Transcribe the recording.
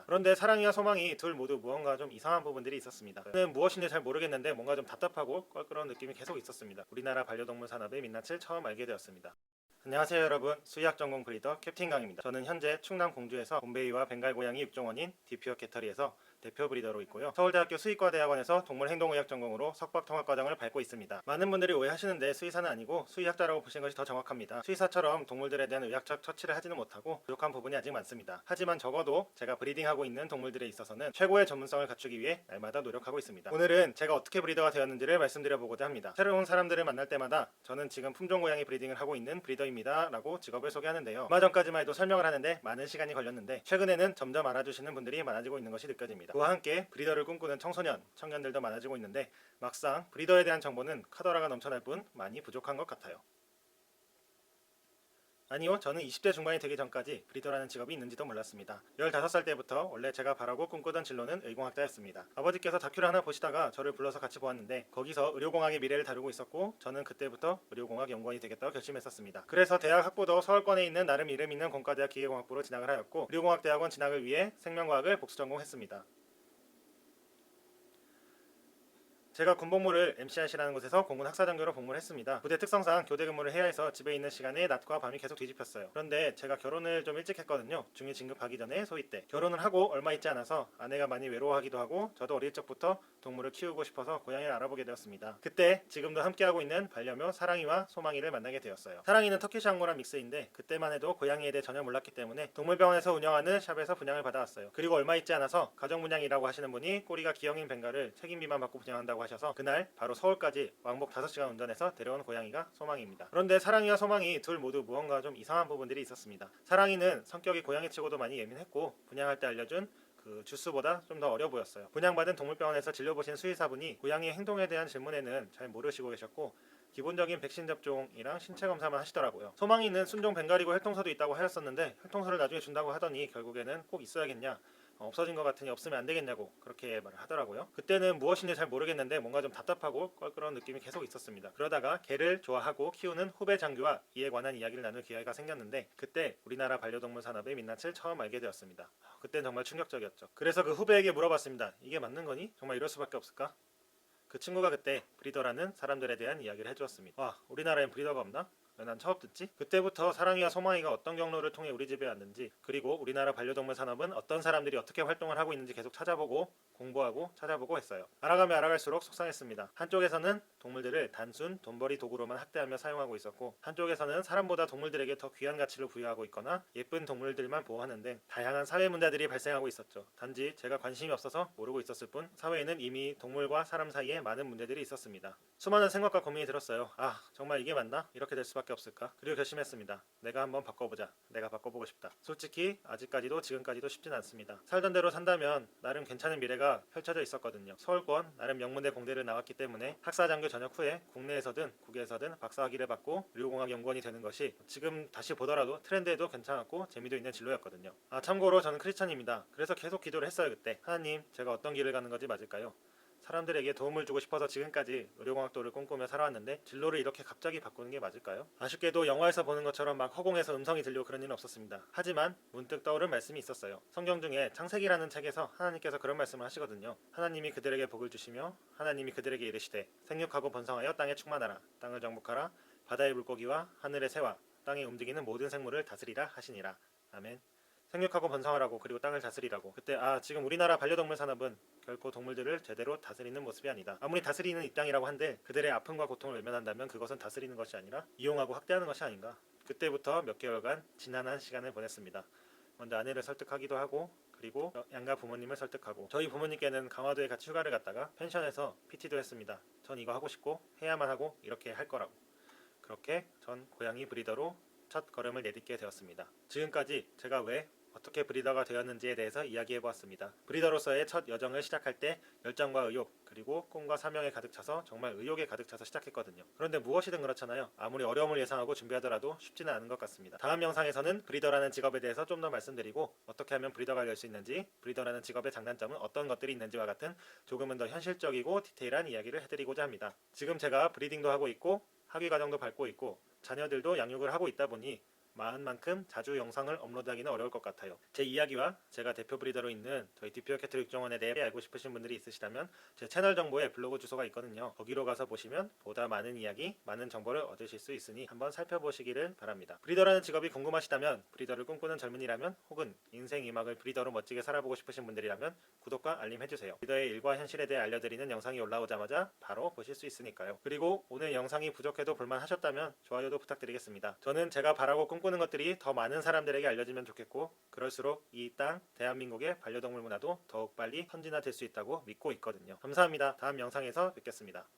그런데 사랑이와 소망이 둘 모두 무언가 좀 이상한 부분들이 있었습니다. 저는 무엇인지 잘 모르겠는데 뭔가 좀 답답하고 껄끄러운 느낌이 계속 있었습니다. 우리나라 반려동물 산업의 민낯을 처음 알게 되었습니다. 안녕하세요 여러분, 수의학 전공 브리더 캡틴 강입니다. 저는 현재 충남 공주에서 봄베이와 벵갈 고양이 육종원인 디퓨어 캐터리에서 대표 브리더로 있고요. 서울대학교 수의과대학원에서 동물행동의학 전공으로 석박통합과정을 밟고 있습니다. 많은 분들이 오해하시는데 수의사는 아니고 수의학자라고 보시는 것이 더 정확합니다. 수의사처럼 동물들에 대한 의학적 처치를 하지는 못하고 부족한 부분이 아직 많습니다. 하지만 적어도 제가 브리딩하고 있는 동물들에 있어서는 최고의 전문성을 갖추기 위해 날마다 노력하고 있습니다. 오늘은 제가 어떻게 브리더가 되었는지를 말씀드려보고자 합니다. 새로운 사람들을 만날 때마다 저는 지금 품종 고양이 브리딩을 하고 있는 브리더입니다 라고 직업을 소개하는데요. 얼마 전까지만 해도 설명을 하는데 많은 시간이 걸렸는데 최근에는 점점 알아주시는 분들이 많아지고 있는 것이 느껴집니다. 그와 함께 브리더를 꿈꾸는 청소년, 청년들도 많아지고 있는데 막상 브리더에 대한 정보는 카더라가 넘쳐날 뿐 많이 부족한 것 같아요. 아니요, 저는 20대 중반이 되기 전까지 브리더라는 직업이 있는지도 몰랐습니다. 15살 때부터 원래 제가 바라고 꿈꾸던 진로는 의공학자였습니다. 아버지께서 다큐를 하나 보시다가 저를 불러서 같이 보았는데 거기서 의료공학의 미래를 다루고 있었고 저는 그때부터 의료공학 연구원이 되겠다고 결심했었습니다. 그래서 대학 학부도 서울권에 있는 나름 이름 있는 공과대학 기계공학부로 진학을 하였고 의료공학대학원 진학을 위해 생명과학을 복수 전공했습니다. 제가 군복무를 MCRC라는 곳에서 공군 학사장교로 복무를 했습니다. 부대 특성상 교대 근무를 해야 해서 집에 있는 시간에 낮과 밤이 계속 뒤집혔어요. 그런데 제가 결혼을 좀 일찍 했거든요. 중위 진급하기 전에 소위 때. 결혼을 하고 얼마 있지 않아서 아내가 많이 외로워하기도 하고 저도 어릴 적부터 동물을 키우고 싶어서 고양이를 알아보게 되었습니다. 그때 지금도 함께하고 있는 반려묘 사랑이와 소망이를 만나게 되었어요. 사랑이는 터키시 앙고라 믹스인데 그때만 해도 고양이에 대해 전혀 몰랐기 때문에 동물병원에서 운영하는 샵에서 분양을 받아왔어요. 그리고 얼마 있지 않아서 가정분양이라고 하시는 분이 꼬리가 기형인 벵갈을 책임비만 받고 분양한다고 하셔서 그날 바로 서울까지 왕복 5시간 운전해서 데려온 고양이가 소망이입니다. 그런데 사랑이와 소망이 둘 모두 무언가 좀 이상한 부분들이 있었습니다. 사랑이는 성격이 고양이치고도 많이 예민했고 분양할 때 알려준 그 주스보다 좀 더 어려 보였어요. 분양받은 동물병원에서 진료보신 수의사분이 고양이의 행동에 대한 질문에는 잘 모르시고 계셨고 기본적인 백신 접종이랑 신체 검사만 하시더라고요. 소망이는 순종 벵갈이고 혈통서도 있다고 하였었는데 혈통서를 나중에 준다고 하더니 결국에는 꼭 있어야겠냐, 없어진 것 같으니 없으면 안 되겠냐고 그렇게 말을 하더라고요. 그때는 무엇인지 잘 모르겠는데 뭔가 좀 답답하고 껄끄러운 느낌이 계속 있었습니다. 그러다가 개를 좋아하고 키우는 후배 장교와 이에 관한 이야기를 나눌 기회가 생겼는데 그때 우리나라 반려동물 산업의 민낯을 처음 알게 되었습니다. 그땐 정말 충격적이었죠. 그래서 그 후배에게 물어봤습니다. 이게 맞는 거니? 정말 이럴 수밖에 없을까? 그 친구가 그때 브리더라는 사람들에 대한 이야기를 해주었습니다. 와, 우리나라엔 브리더가 없나? 왜 난 처음 듣지? 그때부터 사랑이와 소망이가 어떤 경로를 통해 우리 집에 왔는지, 그리고 우리나라 반려동물 산업은 어떤 사람들이 어떻게 활동을 하고 있는지 계속 찾아보고 공부하고 찾아보고 했어요. 알아가면 알아갈수록 속상했습니다. 한쪽에서는 동물들을 단순 돈벌이 도구로만 학대하며 사용하고 있었고 한쪽에서는 사람보다 동물들에게 더 귀한 가치를 부여하고 있거나 예쁜 동물들만 보호하는 등 다양한 사회 문제들이 발생하고 있었죠. 단지 제가 관심이 없어서 모르고 있었을 뿐 사회에는 이미 동물과 사람 사이에 많은 문제들이 있었습니다. 수많은 생각과 고민이 들었어요. 아, 정말 이게 맞나? 이렇게 될 수밖에 없을까? 그리고 결심했습니다. 내가 한번 바꿔보자. 내가 바꿔보고 싶다. 솔직히 아직까지도 지금까지도 쉽진 않습니다. 살던 대로 산다면 나름 괜찮은 미래가 펼쳐져 있었거든요. 서울권 나름 명문대 공대를 나왔기 때문에 학사장교 전역 후에 국내에서든 국외에서든 박사학위를 받고 의료공학연구원이 되는 것이 지금 다시 보더라도 트렌드에도 괜찮았고 재미도 있는 진로였거든요. 아, 참고로 저는 크리스찬입니다. 그래서 계속 기도를 했어요. 그때 하나님, 제가 어떤 길을 가는 것이 맞을까요? 사람들에게 도움을 주고 싶어서 지금까지 의료공학도를 꿈꾸며 살아왔는데 진로를 이렇게 갑자기 바꾸는 게 맞을까요? 아쉽게도 영화에서 보는 것처럼 막 허공에서 음성이 들리고 그런 일은 없었습니다. 하지만 문득 떠오른 말씀이 있었어요. 성경 중에 창세기라는 책에서 하나님께서 그런 말씀을 하시거든요. 하나님이 그들에게 복을 주시며 하나님이 그들에게 이르시되 생육하고 번성하여 땅에 충만하라. 땅을 정복하라. 바다의 물고기와 하늘의 새와 땅에 움직이는 모든 생물을 다스리라 하시니라. 아멘. 생육하고 번성하라고, 그리고 땅을 다스리라고. 그때 지금 우리나라 반려동물 산업은 결코 동물들을 제대로 다스리는 모습이 아니다. 아무리 다스리는 입장이라고 한들 그들의 아픔과 고통을 외면한다면 그것은 다스리는 것이 아니라 이용하고 학대하는 것이 아닌가. 그때부터 몇 개월간 지난한 시간을 보냈습니다. 먼저 아내를 설득하기도 하고 그리고 양가 부모님을 설득하고 저희 부모님께는 강화도에 같이 휴가를 갔다가 펜션에서 PT도 했습니다. 전 이거 하고 싶고 해야만 하고 이렇게 할 거라고. 그렇게 전 고양이 브리더로 첫 걸음을 내딛게 되었습니다. 지금까지 제가 왜 어떻게 브리더가 되었는지에 대해서 이야기해보았습니다. 브리더로서의 첫 여정을 시작할 때 열정과 의욕 그리고 꿈과 사명에 가득 차서 정말 의욕에 가득 차서 시작했거든요. 그런데 무엇이든 그렇잖아요. 아무리 어려움을 예상하고 준비하더라도 쉽지는 않은 것 같습니다. 다음 영상에서는 브리더라는 직업에 대해서 좀 더 말씀드리고 어떻게 하면 브리더가 될 수 있는지, 브리더라는 직업의 장단점은 어떤 것들이 있는지와 같은 조금은 더 현실적이고 디테일한 이야기를 해드리고자 합니다. 지금 제가 브리딩도 하고 있고 학위과정도 밟고 있고 자녀들도 양육을 하고 있다 보니 마흔만큼 자주 영상을 업로드하기는 어려울 것 같아요. 제 이야기와 제가 대표 브리더로 있는 저희 DPO 캐틀 육종원에 대해 알고 싶으신 분들이 있으시다면 제 채널 정보에 블로그 주소가 있거든요. 거기로 가서 보시면 보다 많은 이야기, 많은 정보를 얻으실 수 있으니 한번 살펴보시기를 바랍니다. 브리더라는 직업이 궁금하시다면, 브리더를 꿈꾸는 젊은이라면, 혹은 인생 이막을 브리더로 멋지게 살아보고 싶으신 분들이라면 구독과 알림 해주세요. 브리더의 일과 현실에 대해 알려드리는 영상이 올라오자마자 바로 보실 수 있으니까요. 그리고 오늘 영상이 부족해도 볼만하셨다면 좋아요도 부탁드리겠습니다. 저는 제가 바라고 꿈꾸는 것들이 더 많은 사람들에게 알려지면 좋겠고, 그럴수록 이 땅 대한민국의 반려동물 문화도 더욱 빨리 선진화될 수 있다고 믿고 있거든요. 감사합니다. 다음 영상에서 뵙겠습니다.